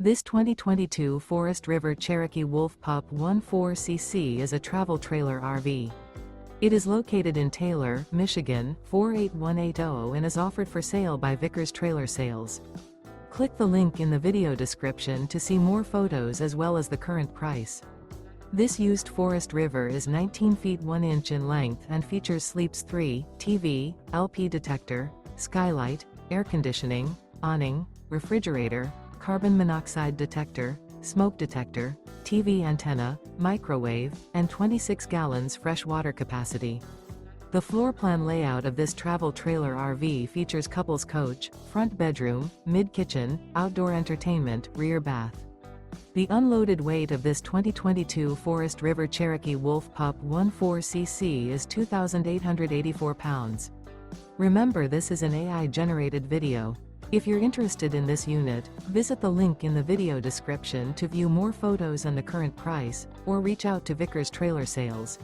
This 2022 Forest River Cherokee Wolf Pup 14cc is a travel trailer RV. It is located in Taylor, Michigan, 48180 and is offered for sale by Vickers Trailer Sales. Click the link in the video description to see more photos as well as the current price. This used Forest River is 19 feet 1 inch in length and features Sleeps 3, TV, LP detector, skylight, air conditioning, awning, refrigerator, carbon monoxide detector, smoke detector, TV antenna, microwave, and 26 gallons fresh water capacity. The floor plan layout of this travel trailer RV features couples coach, front bedroom, mid-kitchen, outdoor entertainment, rear bath. The unloaded weight of this 2022 Forest River Cherokee Wolf Pup 14cc is 2,884 pounds. Remember, this is an AI-generated video. If you're interested in this unit, visit the link in the video description to view more photos and the current price, or reach out to Vickers Trailer Sales.